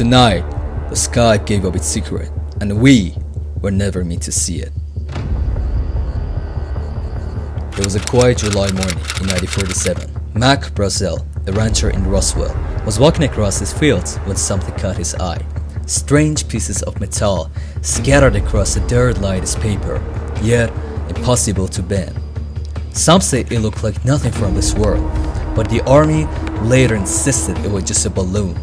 tonight, the sky gave up its secret, and we were never meant to see it. It was a quiet July morning in 1947. Mac Brazel, a rancher in Roswell, was walking across his fields when something caught his eye. Strange pieces of metal scattered across the dirt light as paper, yet impossible to bend. Some say it looked like nothing from this world, but the army later insisted it was just a balloon.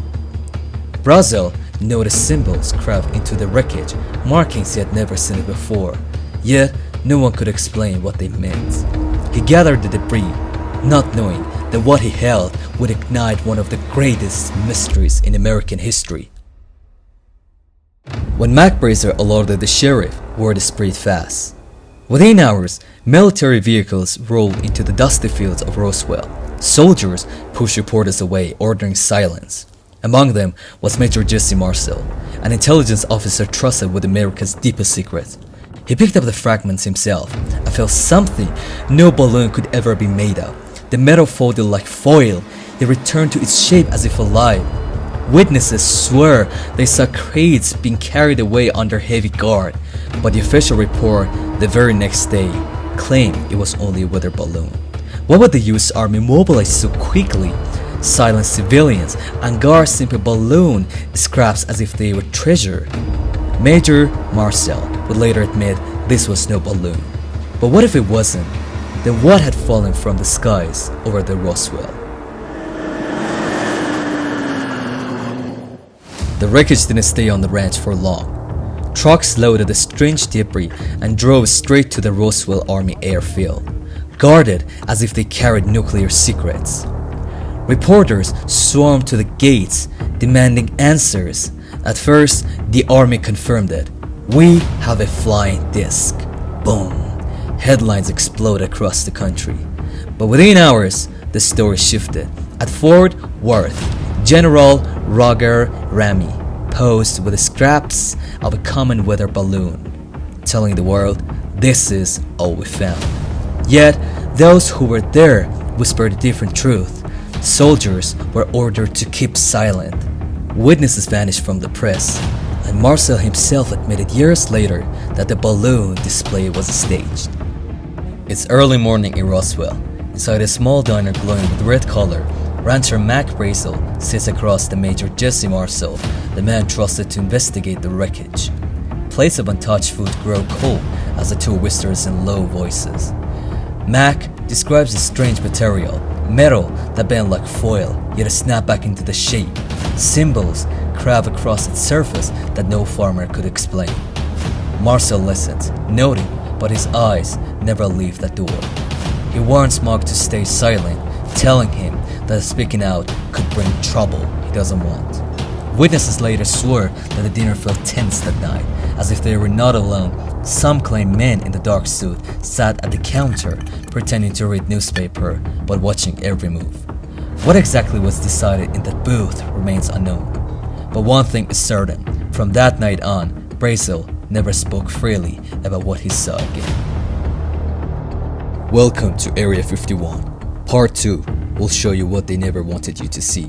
Brazel noticed symbols carved into the wreckage, markings he had never seen it before, yet no one could explain what they meant. He gathered the debris, not knowing that what he held would ignite one of the greatest mysteries in American history. When Mac Brazel alerted the sheriff, word spread fast. Within hours, military vehicles rolled into the dusty fields of Roswell. Soldiers pushed reporters away, ordering silence. Among them was Major Jesse Marcel, an intelligence officer trusted with America's deepest secrets. He picked up the fragments himself and felt something no balloon could ever be made of. The metal folded like foil. It returned to its shape as if alive. Witnesses swear they saw crates being carried away under heavy guard, but the official report the very next day claimed it was only a weather balloon. Why would the US Army mobilize so quickly, silence civilians, and guard simple balloon scraps as if they were treasure? Major Marcel would later admit this was no balloon. But what if it wasn't? Then what had fallen from the skies over the Roswell? The wreckage didn't stay on the ranch for long. Trucks loaded the strange debris and drove straight to the Roswell Army airfield, guarded as if they carried nuclear secrets. Reporters swarmed to the gates, demanding answers. At first, the army confirmed it. "We have a flying disc." Boom. Headlines exploded across the country. But within hours, the story shifted. At Fort Worth, General Roger Ramey posed with scraps of a common weather balloon, telling the world, "This is all we found." Yet, those who were there whispered a different truth. Soldiers were ordered to keep silent. Witnesses vanished from the press, and Marcel himself admitted years later that the balloon display was staged. It's early morning in Roswell. Inside a small diner glowing with red color, rancher Mac Brazel sits across the Major Jesse Marcel, the man trusted to investigate the wreckage. Plates of untouched food grow cold as the two whispers in low voices. Mac describes the strange material, metal that bent like foil, yet snapped back into the shape. Symbols carved across its surface that no farmer could explain. Marcel listens, noting, but his eyes never leave the door. He warns Mac to stay silent, telling him that speaking out could bring trouble he doesn't want. Witnesses later swore that the dinner felt tense that night, as if they were not alone. Some claim men in the dark suit sat at the counter, pretending to read newspaper, but watching every move. What exactly was decided in that booth remains unknown. But one thing is certain, from that night on, Brazel never spoke freely about what he saw again. Welcome to Area 51. Part 2 will show you what they never wanted you to see.